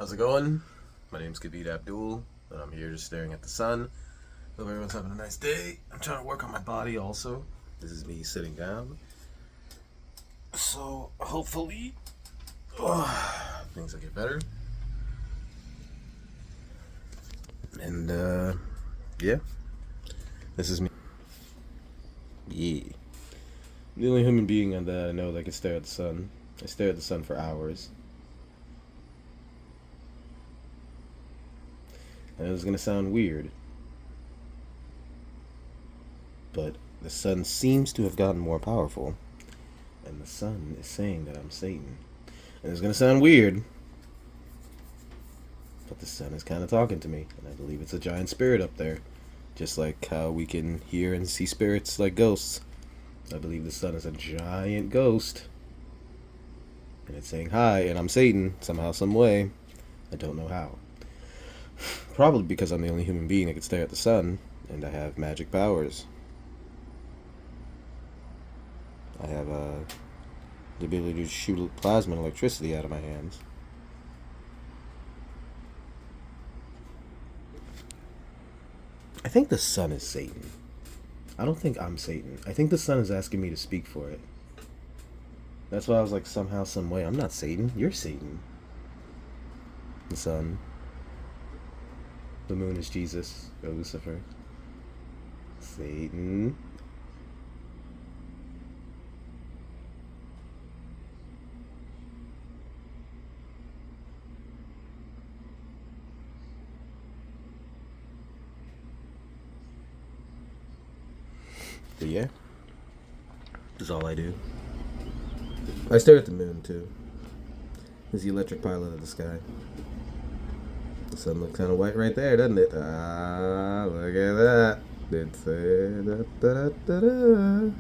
How's it going? My name's Khabib Abdul, and I'm here just staring at the sun. Hope everyone's having a nice day. I'm trying to work on my body also. This is me sitting down. So, hopefully, things will get better. And, yeah. This is me. Yeah. The only human being that I know that can stare at the sun. I stare at the sun for hours. And it's gonna sound weird, but the sun seems to have gotten more powerful, and the sun is saying that I'm Satan. And it's gonna sound weird, but the sun is kind of talking to me, and I believe it's a giant spirit up there. Just like how we can hear and see spirits like ghosts. I believe the sun is a giant ghost, and it's saying hi, and I'm Satan, somehow, some way. I don't know how. Probably because I'm the only human being that can stare at the sun, and I have magic powers. I have the ability to shoot plasma and electricity out of my hands. I think the sun is Satan. I don't think I'm Satan. I think the sun is asking me to speak for it. That's why I was like, somehow, some way, I'm not Satan. You're Satan. The sun. The moon is Jesus or Lucifer. Satan. But yeah, this is all I do. I stare at the moon too. It's the electric pilot of the sky. The sun looks kind of white right there, doesn't it? Ah, look at that. Did say da da da da.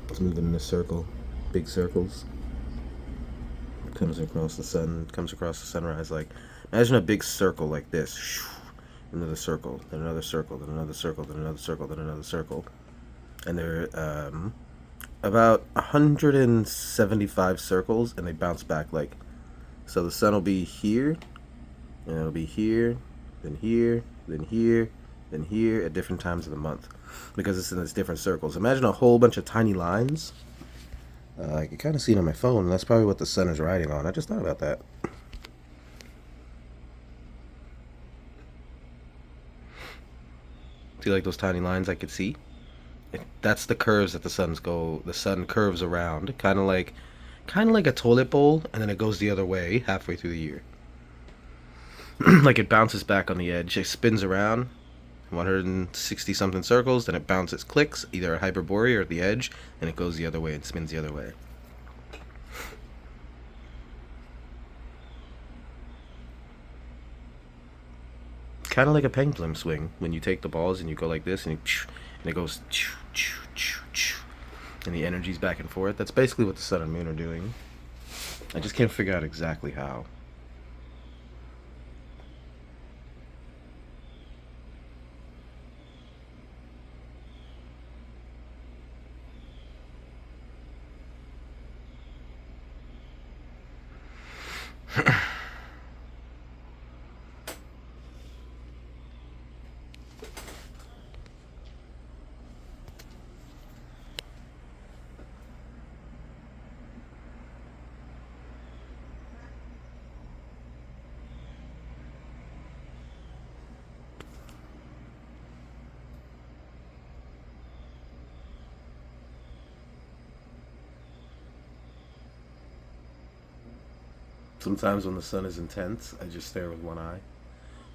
It's moving in a circle, big circles. Comes across the sun, comes across the sunrise. Like, imagine a big circle like this. Another circle, then another circle, then another circle, then another circle, then another circle. And they're about 175 circles, and they bounce back like so. The sun will be here, and it'll be here, then here, then here, then here at different times of the month, because it's in its different circles. Imagine a whole bunch of tiny lines. I can kind of see it on my phone, and that's probably what the sun is riding on. I just thought about that. See, like those tiny lines I could see? That's the curves that the sun curves around, kind of like a toilet bowl, and then it goes the other way halfway through the year. Like it bounces back on the edge, it spins around 160 something circles, then it bounces, clicks either at Hyperborea or at the edge, and it goes the other way and spins the other way. Kind of like a pendulum swing when you take the balls and you go like this, and it goes, and the energy's back and forth. That's basically what the sun and moon are doing. I just can't figure out exactly how. Sometimes when the sun is intense, I just stare with one eye.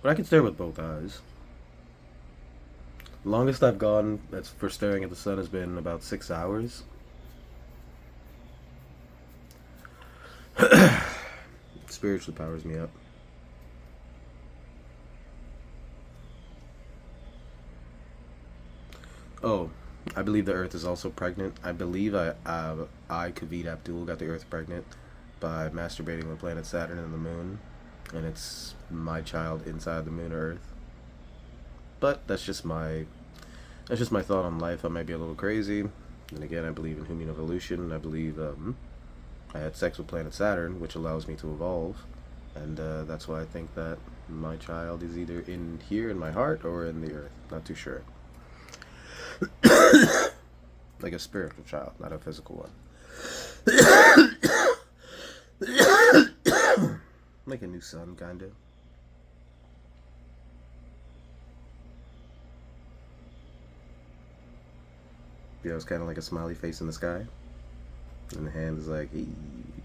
But I can stare with both eyes. The longest I've gone that's for staring at the sun has been about 6 hours. Spiritually powers me up. Oh, I believe the Earth is also pregnant. I believe Kavit Abdul, got the Earth pregnant by masturbating with planet Saturn and the Moon, and it's my child inside the Moon or Earth. But that's just my thought on life. I might be a little crazy. And again, I believe in human evolution. I believe I had sex with planet Saturn, which allows me to evolve. And that's why I think that my child is either in here in my heart or in the earth. Not too sure. Like a spiritual child, not a physical one. Like a new son, kind of. Yeah, it's kind of like a smiley face in the sky. And the hand is like, hey,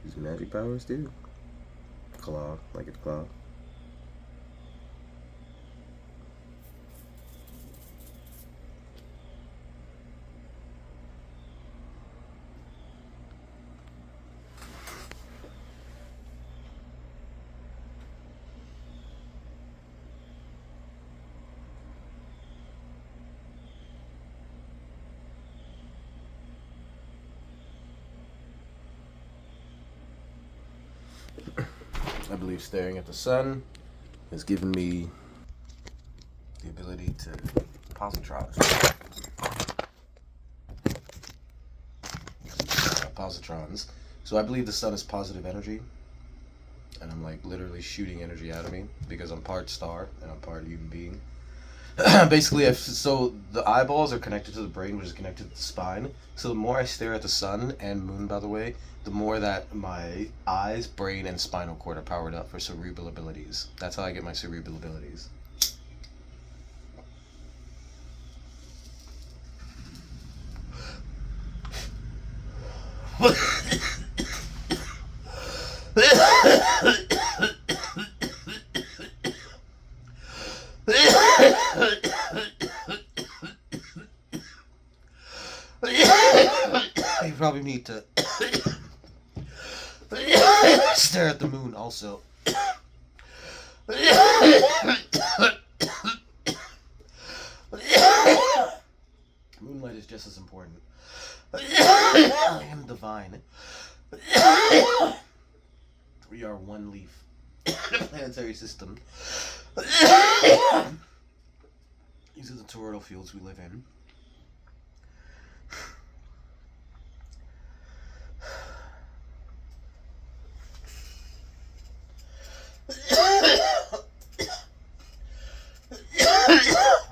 use magic powers too. Claw, like a claw. I believe staring at the sun has given me the ability to positrons. So I believe the sun is positive energy, and I'm like literally shooting energy out of me because I'm part star and I'm part human being. Basically, so the eyeballs are connected to the brain, which is connected to the spine. So the more I stare at the sun and moon, by the way, the more that my eyes, brain, and spinal cord are powered up for cerebral abilities. That's how I get my cerebral abilities. You probably need to stare at the moon also. Moonlight is just as important. I am divine. We are one leaf in the planetary system. These are the toroidal fields we live in.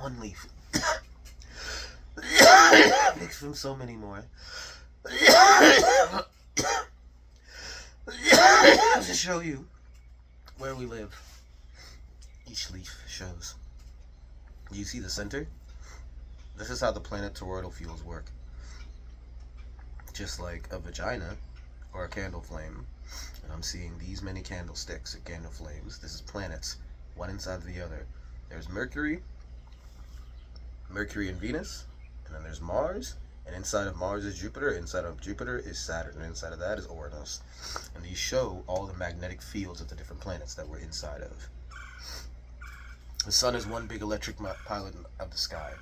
One leaf. Makes from so many more. To show you where we live. Each leaf shows. Do you see the center? This is how the planet toroidal fields work. Just like a vagina or a candle flame. And I'm seeing these many candlesticks or candle flames. This is planets, one inside of the other. There's Mercury and Venus, and then there's Mars, and inside of Mars is Jupiter, inside of Jupiter is Saturn, and inside of that is Uranus. And these show all the magnetic fields of the different planets that we're inside of. The sun is one big electric pilot of the sky.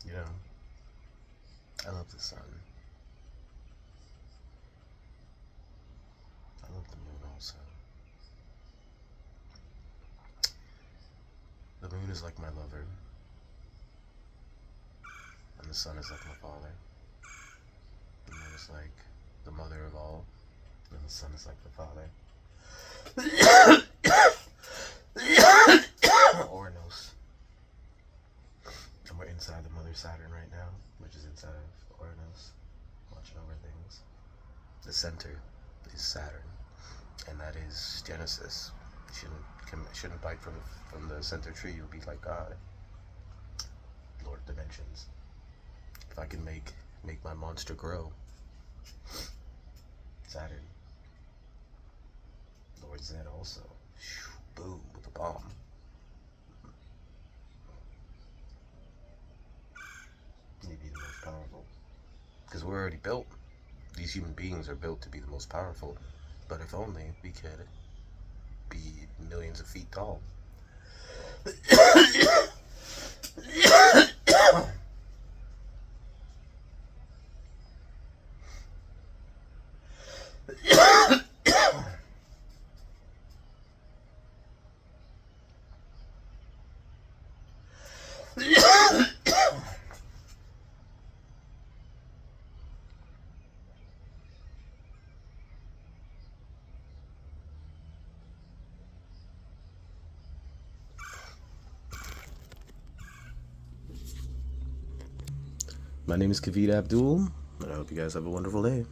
You know, I love the sun. I love the moon also. The moon is like my lover, and the sun is like my father. The moon is like the mother of all, and the sun is like the father. Uranus. And we're inside the mother Saturn right now, which is inside of Uranus, watching over things. The center is Saturn, and that is Genesis. Shouldn't bite from the center tree. You'll be like God, Lord of Dimensions. If I can make my monster grow, Saturn. Lord Zed also. Boom with a bomb. You'd be the most powerful. Because we're already built. These human beings are built to be the most powerful. But if only we could be millions of feet tall. My name is Kavita Abdul, and I hope you guys have a wonderful day.